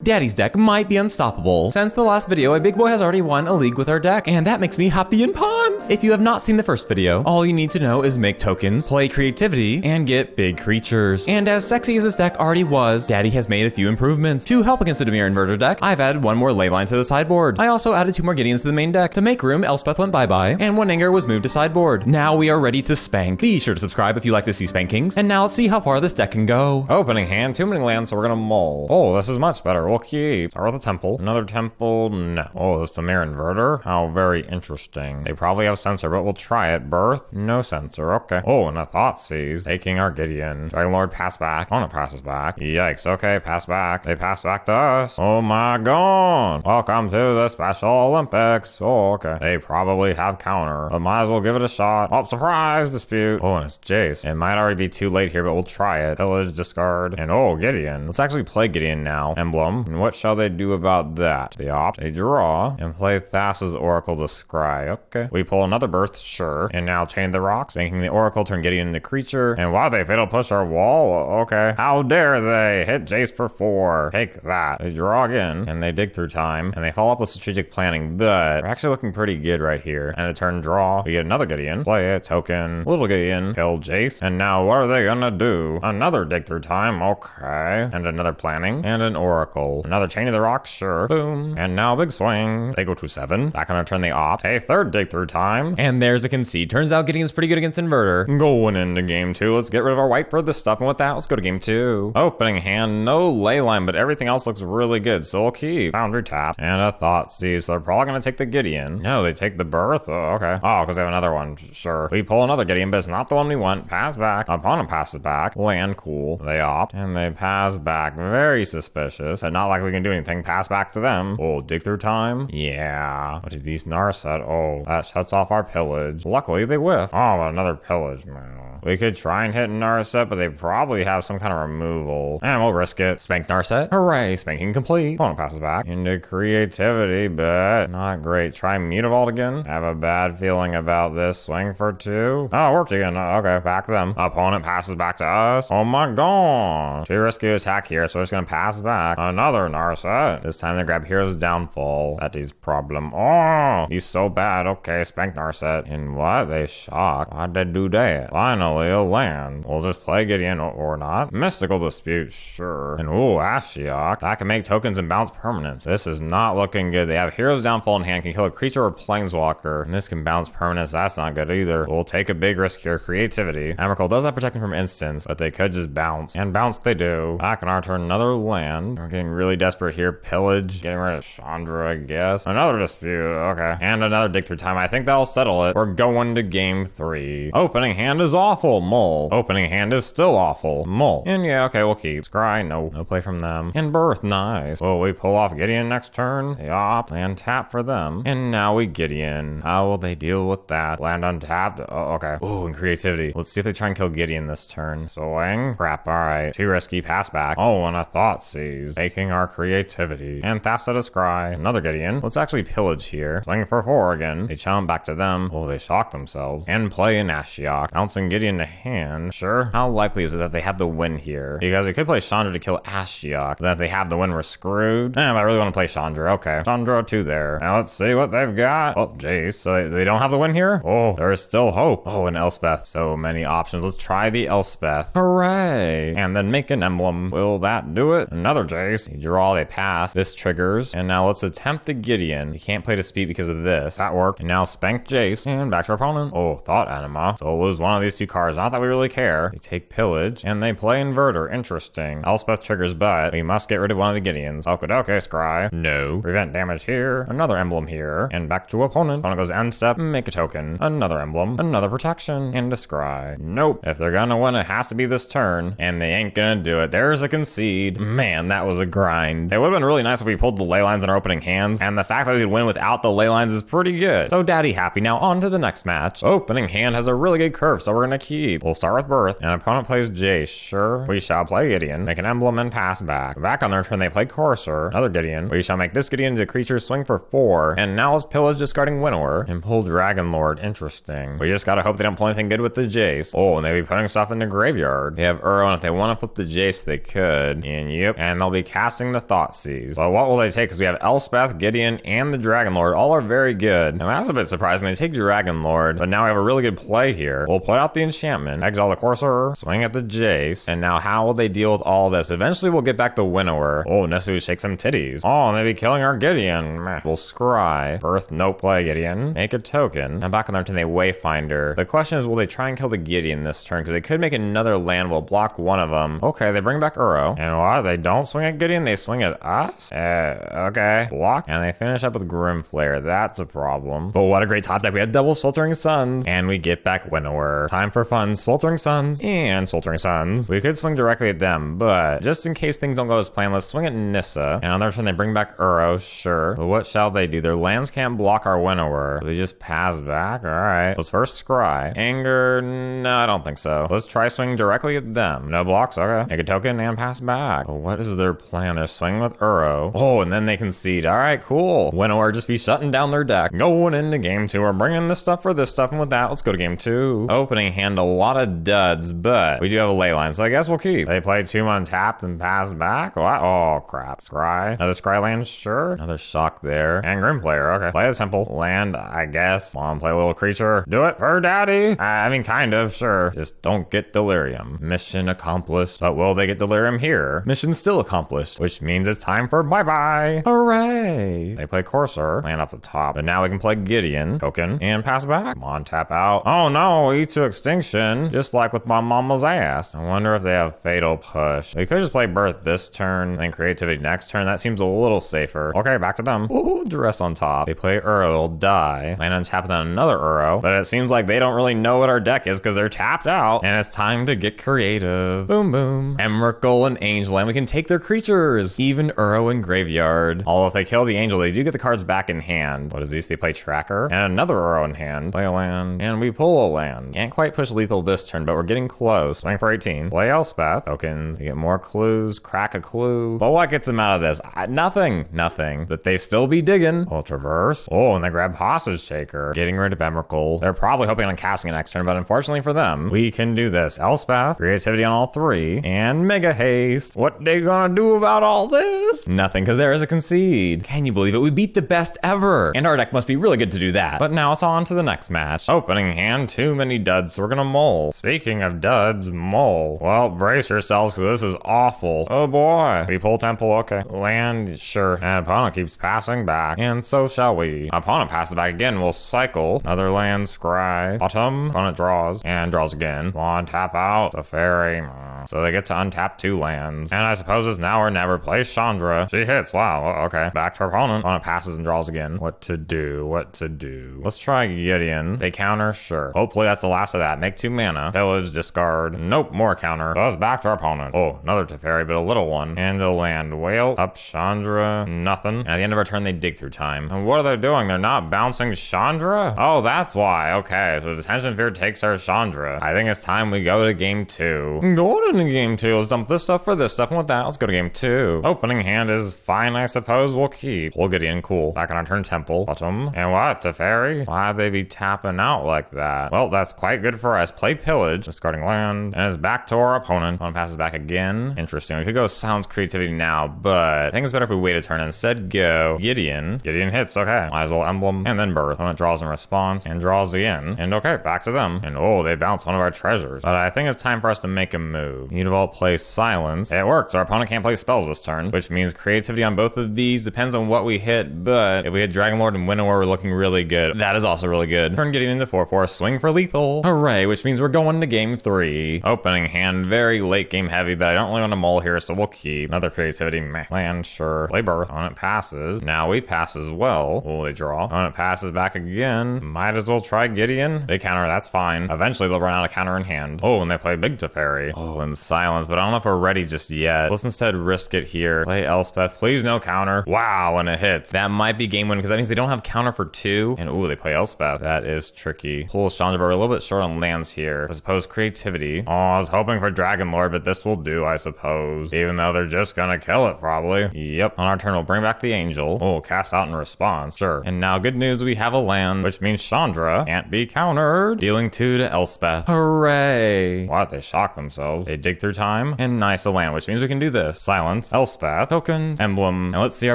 Daddy's deck might be unstoppable. Since the last video, a big boy has already won a league with our deck, and that makes me happy in pawns. If you have not seen the first video, all you need to know is make tokens, play creativity, and get big creatures. And as sexy as this deck already was, Daddy has made a few improvements. To help against the Dimir Inverter deck, I've added one more Leyline to the sideboard. I also added 2 more Gideons to the main deck. To make room, Elspeth went bye-bye, and 1 Anger was moved to sideboard. Now we are ready to spank. Be sure to subscribe if you like to see spankings. And now let's see how far this deck can go. Opening hand, too many lands, so we're gonna mull. Oh, this is much better. We'll keep. Start with a temple. Another temple, no. Oh, this Dimir Inverter? How very interesting. They probably have sensor, but we'll try it. Birth? No sensor, okay. Oh, and a Thoughtseize. Taking our Gideon. Dragonlord pass back. Opponent passes back. Yikes, okay, pass back. They pass back to us. Oh my god. Welcome to the Special Olympics. Oh, okay. They probably have counter, but might as well give it a shot. Oh, surprise, dispute. Oh, and it's Jace. It might already be too late here, but we'll try it. Pillage, discard, and oh, Gideon. Let's actually play Gideon now. Emblem. And what shall they do about that? They opt, they draw, and play Thassa's Oracle to scry. Okay. We pull another Birth, sure. And now chain the rocks, making the Oracle turn Gideon into creature. And wow, they fatal push our wall. Okay. How dare they hit Jace for 4? Take that. They draw again, and they dig through time, and they follow up with strategic planning, but we're actually looking pretty good right here. And a turn draw, we get another Gideon, play it, token, little Gideon, kill Jace, and now what are they gonna do? Another dig through time, okay, and another planning, and an Oracle, another chain of the rocks, sure, boom, and now big swing, they go to 7, back on their turn they opt, a third dig through time, and there's a concede. Turns out Gideon's pretty good against Inverter. Going into game 2, let's get rid of our white for this stuff, and with that, let's go to game 2. Opening hand, no Leyline, but everything else looks really good, so we'll keep. Foundry tap, and a Thoughtseize, so they're probably gonna take the Gideon. No, they take the Birth, oh, okay. Oh, because they have another one, sure. We pull another Gideon, but it's not the one we want. Pass back, opponent passes back, land, cool. They opt, and they pass back, very suspicious, and not like we can do anything, pass back to them. Oh, dig through time? Yeah. What is these Narset? Oh, that shuts off our Pillage. Luckily, they whiff. Oh, but another Pillage, man. We could try and hit Narset, but they probably have some kind of removal. And we'll risk it. Spank Narset. Hooray, spanking complete. Opponent passes back into creativity, but not great. Try Mutavault again. Have a bad feeling about this. Swing for 2. Oh, it worked again. Okay, back them. Opponent passes back to us. Oh my god. Too risky to attack here, so we're just gonna pass back. Another Narset. This time they grab Hero's Downfall. That is problem. Oh, he's so bad. Okay, spank Narset. And what? They shock. Why'd they do that? Finally, a land. We'll just play Gideon or not. Mystical Dispute, sure. And ooh, Ashiok. That can make tokens and bounce permanents. This is not looking good. They have Hero's Downfall in hand, can kill a creature or planeswalker. And this can bounce permanents. That's not good either. We'll take a big risk here. Creativity. Emrakul does have protection from instants, but they could just bounce. And bounce they do. Back on our turn, another land. We're getting really desperate here. Pillage. Getting rid of Chandra, I guess. Another dispute. Okay. And another dig through time. I think that'll settle it. We're going to game 3. Opening hand is awful. Mull. Opening hand is still awful. Mull. And yeah, okay, we'll keep. Scry, no. No play from them. And Birth, nice. Well, we pull off Gideon next turn. They opt. Land tap for them. And now we Gideon. How will they deal with that? Land untapped. Oh, okay. Ooh, and creativity. Let's see if they try and kill Gideon this turn. Swing. Crap, alright. Too risky. Pass back. Oh, and a Thoughtseize. Taking our creativity. And Thassa to scry. Another Gideon. Let's actually Pillage here. Swing for 4 again. They challenge back to them. Oh, they shock themselves. And play an Ashiok. Bouncing Gideon to hand. Sure. How likely is it that they have the win here? Because we could play Chandra to kill Ashiok. Then if they have the win, we're screwed. But I really want to play Chandra. Okay. Chandra 2 there. Now let's see what they've got. Oh, Jace. So they don't have the win here? Oh, there is still hope. Oh, and Elspeth. So many options. Let's try the Elspeth. Hooray. And then make an emblem. Will that do it? Another Jace. They draw, they pass. This triggers. And now let's attempt the Gideon. You can't play to speed because of this. That worked. And now spank Jace. And back to our opponent. Oh, Thought Anima. So we'll lose one of these 2 cards. Not that we really care. They take Pillage. And they play Inverter. Interesting. Elspeth triggers, but we must get rid of one of the Gideons. Okay, scry. No. Prevent damage here. Another emblem here. And back to opponent. Opponent goes end step. Make a token. Another emblem. Another protection. And a scry. Nope. If they're gonna win, it has to be this turn. And they ain't gonna do it. There's a concede. Man, that was a grind. It would have been really nice if we pulled the Leylines in our opening hands. And the fact that we could win without the Leylines is pretty good. So Daddy happy. Now on to the next match. Opening hand has a really good curve, so we're gonna keep. We'll start with Birth. And opponent plays Jace. Sure. We shall play Gideon. Make an emblem and pass back. Back on their turn, they play Courser. Another Gideon. We shall make this Gideon into creature, swing for 4. And now is Pillage discarding Winnower. And pull Dragonlord. Interesting. We just gotta hope they don't pull anything good with the Jace. Oh, and they be putting stuff in the graveyard. They have Uro, and if they want to flip the Jace, they could. And yep. And they'll be casting casting the Thoughtseize. But what will they take? Because we have Elspeth, Gideon, and the Dragonlord. All are very good. And that's a bit surprising. They take Dragonlord, but now we have a really good play here. We'll play out the enchantment, exile the Courser, swing at the Jace, and now how will they deal with all this? Eventually we'll get back the Winnower. Oh, Nesu shake some titties. Oh, and they be killing our Gideon. Meh. We'll scry. Birth, no play, Gideon. Make a token. And back on their turn, they Wayfinder. The question is, will they try and kill the Gideon this turn? Because they could make another land. We'll block one of them. Okay, they bring back Uro. And what? They don't swing at Gideon, they swing at us? Okay. Block. And they finish up with Grimflare. That's a problem. But what a great top deck. We had double Sweltering Suns. And we get back Winnower. Time for fun. Sweltering Suns and Sweltering Suns. We could swing directly at them, but just in case things don't go as planned, let's swing at Nissa. And on their turn, they bring back Uro. Sure. But what shall they do? Their lands can't block our Winnower. They just pass back? Alright. Let's first scry. Anger? No, I don't think so. Let's try swinging directly at them. No blocks? Okay. Make a token and pass back. But what is their plan? They're swinging with Uro. Oh, and then they concede. Alright, cool. Winnower just be shutting down their deck. Going into game 2. We're bringing this stuff for this stuff, and with that, let's go to game 2. Opening hand, a lot of duds, but we do have a Leyline, so I guess we'll keep. They play 2 untapped and pass back. What? Oh, crap. Scry. Another scry land? Sure. Another shock there. And Grimflare. Okay. Play a temple. Land, I guess. Want to play a little creature? Do it for daddy. I mean, kind of, sure. Just don't get delirium. Mission accomplished. But will they get delirium here? Mission still accomplished, which means it's time for bye-bye. Hooray. They play Courser. Land off the top. But now we can play Gideon. Token. And pass back. Come on, tap out. Oh no, eat to extinction. Just like with my mama's ass. I wonder if they have Fatal Push. We could just play Birth this turn, then Creativity next turn. That seems a little safer. Okay, back to them. Ooh, Duress on top. They play Uro, it'll die. Land on tap, then another Uro. But it seems like they don't really know what our deck is because they're tapped out. And it's time to get creative. Boom, boom. Emrakul and Angel, and we can take their creatures. Even Uro in graveyard. Although if they kill the Angel, they do get the cards back in hand. What is this? They play Tracker. And another Uro in hand. Play a land. And we pull a land. Can't quite push lethal this turn, but we're getting close. Swing for 18. Play Elspeth. Tokens. They get more clues. Crack a clue. But what gets them out of this? Nothing. Nothing. But they still be digging. Oh, traverse. Oh, and they grab Hostage Taker. Getting rid of Emrakul. They're probably hoping on casting it next turn, but unfortunately for them, we can do this. Elspeth. Creativity on all 3. And Mega Haste. What they gonna do about all this? Nothing, because there is a concede. Can you believe it? We beat the best ever. And our deck must be really good to do that. But now it's on to the next match. Opening hand, too many duds, so we're gonna mull. Speaking of duds, mull. Well, brace yourselves, because this is awful. Oh boy. We pull temple, okay. Land, sure. And opponent keeps passing back. And so shall we. Opponent passes back again, we'll cycle. Another land, scry. Bottom. Opponent draws. And draws again. On, tap out. The fairy. So they get to untap 2 lands. And I suppose it's now or never. Play Chandra. She hits. Wow. Okay. Back to our opponent. Opponent passes and draws again. What to do? What to do? Let's try Gideon. They counter. Sure. Hopefully that's the last of that. Make 2 mana. Pillage. Discard. Nope. More counter. So it's back to our opponent. Oh, another Teferi, but a little one. And a land. Whale. Up Chandra. Nothing. And at the end of our turn, they dig through time. And what are they doing? They're not bouncing Chandra? Oh, that's why. Okay. So Detention Fear takes our Chandra. I think it's time we go to game 2. Going into game 2. Let's dump this stuff for this stuff. And with that, let's go to game 2. Opening hand is fine, I suppose. We'll keep. We'll get in. Cool. Back on our turn, temple. Bottom. And what? Teferi? Why'd they be tapping out like that? Well, that's quite good for us. Play Pillage. Discarding land. And it's back to our opponent. Opponent passes back again. Interesting. We could go Silence Creativity now, but I think it's better if we wait a turn and instead go Gideon. Gideon hits. Okay. Might as well Emblem. And then Birth. Opponent draws in response and draws again. And okay, back to them. And oh, they bounce one of our treasures. But I think it's time for us to make a move. Mutavault plays Silence. It works. Our opponent can't play spells this turn, which means creativity on both of these depends on what we hit, but if we hit Dragonlord and Winnower, we're looking really good. That is also really good. Turn Gideon into 4/4, swing for lethal. Hooray, which means we're going to game 3. Opening hand, very late game heavy, but I don't really want to mull here, so we'll keep. Another creativity, meh. Land, sure. Play Birth. Opponent passes. Now we pass as well. Oh, they draw. Opponent passes back again. Might as well try Gideon. They counter, that's fine. Eventually they'll run out of counter in hand. Oh, and they play Big Teferi. Oh, and Silence, but I don't know if we're ready just yet. Let's instead risk it here. Play Elspeth. Please no counter. Wow, and it hits. That might be game win because that means they don't have counter for 2. And ooh, they play Elspeth. That is tricky. Pull Chandra, but we're a little bit short on lands here. I suppose creativity. Oh, I was hoping for Dragonlord, but this will do, I suppose. Even though they're just gonna kill it, probably. Yep. On our turn, we'll bring back the Angel. Oh, cast out in response. Sure. And now good news, we have a land, which means Chandra can't be countered. Dealing 2 to Elspeth. Hooray. What? They shock themselves. They dig through time. And nice, a land, which means we can do this. Silence. once. Elspeth. Tokens. Emblem. And let's see our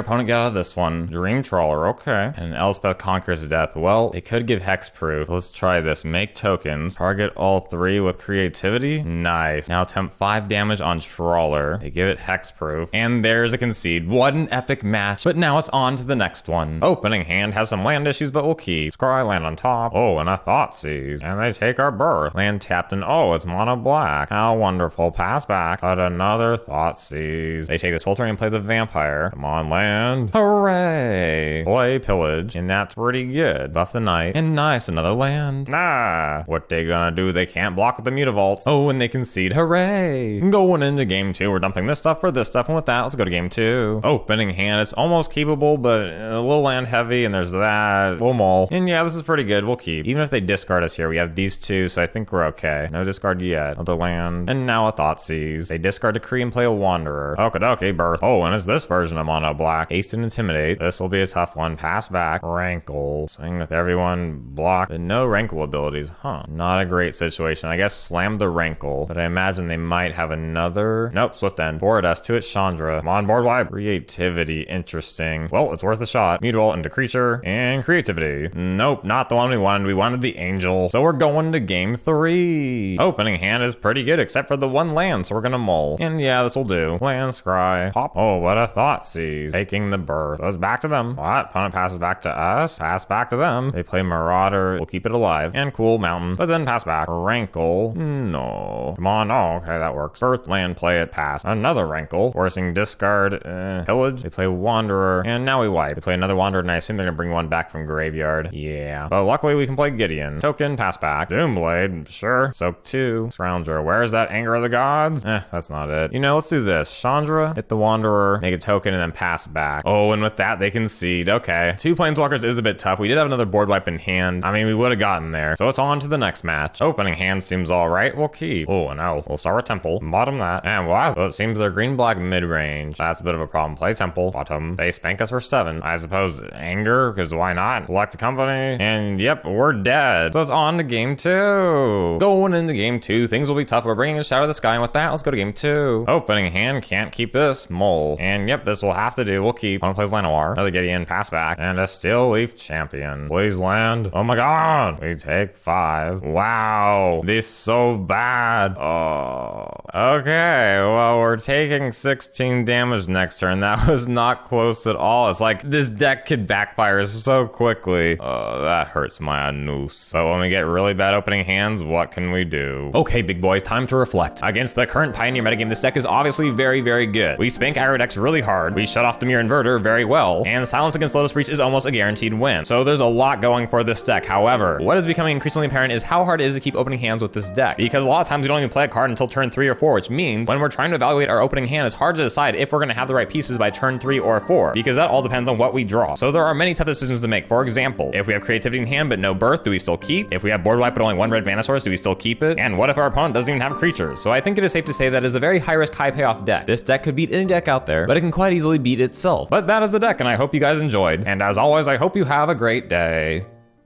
opponent get out of this one. Dream Trawler. Okay. And Elspeth conquers death. Well, it could give hexproof. Let's try this. Make tokens. Target all 3 with creativity. Nice. Now attempt 5 damage on Trawler. They give it hexproof. And there's a concede. What an epic match. But now it's on to the next one. Opening hand has some land issues, but we'll keep. Scry land on top. Oh, and a Thoughtseize. And they take our birth. Land tapped and oh, it's mono black. How wonderful. Pass back. But another Thoughtseize. They take the Sweltering and play the vampire. Come on, land. Hooray. Play Pillage. And that's pretty good. Buff the knight. And nice, another land. Nah. What they gonna do? They can't block with the Mutavaults. Oh, and they concede. Hooray. Going into game 2. We're dumping this stuff for this stuff. And with that, let's go to game 2. Opening hand. It's almost keepable, but a little land heavy. And there's that. Little mole. And yeah, this is pretty good. We'll keep. Even if they discard us here, we have these 2, so I think we're okay. No discard yet. Another land. And now a Thoughtseize. They discard Decree and play a Wanderer. Okie birth. Oh, and it's this version of mono black. Haste and Intimidate. This will be a tough one. Pass back. Rankle. Swing with everyone. Block. But no Rankle abilities. Not a great situation. I guess slam the Rankle. But I imagine they might have another. Nope. Swift End. Forward us to it. Chandra. Come on, board wipe. Creativity. Interesting. Well, it's worth a shot. Mutavault into creature. And creativity. Nope. Not the one we wanted. We wanted the Angel. So we're going to game 3. Opening hand is pretty good except for the 1 land. So we're gonna mull. And yeah, this will do. Land, scry. Pop. Oh, what a Thoughtseize. Taking the birth. Goes back to them. What? Opponent passes back to us. Pass back to them. They play Marauder. We'll keep it alive. And cool mountain. But then pass back. Rankle. No. Come on. Oh, okay, that works. Birth, land, play it, pass. Another Rankle. Forcing discard. Pillage. They play Wanderer. And now we wipe. They play another Wanderer, and I assume they're gonna bring one back from graveyard. Yeah. But luckily we can play Gideon. Token, pass back. Doomblade. Sure. Soak 2. Scrounger. Where's that Anger of the Gods? That's not it. You know, let's do this. Chandra, hit the Wanderer, make a token, and then pass back. Oh, and with that, they concede. Okay. 2 Planeswalkers is a bit tough. We did have another board wipe in hand. I mean, we would have gotten there. So it's on to the next match. Opening hand seems all right. We'll keep. Oh, and no. We'll start with Temple. Bottom that. And wow, well, it seems they're green-black mid-range. That's a bit of a problem. Play Temple. Bottom. They spank us for 7. I suppose Anger, because why not? Select a company. And yep, we're dead. So it's on to game 2. Going into game 2, things will be tough. We're bringing in Shatter the Sky, and with that, let's go to game 2. Opening hand, can't keep this. Mole. And yep, this will have to do. We'll keep. Opponent plays Llanowar. Another Gideon, pass back. And a Steel Leaf Champion. Please land. Oh my god. We take 5. Wow. This is so bad. Oh. Okay, well, we're taking 16 damage next turn. That was not close at all. It's like this deck could backfire so quickly. That hurts my anus. But when we get really bad opening hands, what can we do? Okay, big boys, time to reflect. Against the current Pioneer metagame, this deck is obviously very, very good. We spank aggro decks really hard, we shut off the Mirror Inverter very well, and Silence against Lotus Breach is almost a guaranteed win. So there's a lot going for this deck. However, what is becoming increasingly apparent is how hard it is to keep opening hands with this deck, because a lot of times we don't even play a card until turn 3 or 4, which means when we're trying to evaluate our opening hand, it's hard to decide if we're going to have the right pieces by turn 3 or 4, because that all depends on what we draw. So there are many tough decisions to make. For example, if we have creativity in hand but no birth, do we still keep? If we have board wipe but only 1 red mana source, do we still keep it? And what if our opponent doesn't even have creatures? So I think it is safe to say that it's a very high risk, high payoff deck. This deck could beat any deck out there, but it can quite easily beat itself. But that is the deck, and I hope you guys enjoyed. And as always, I hope you have a great day.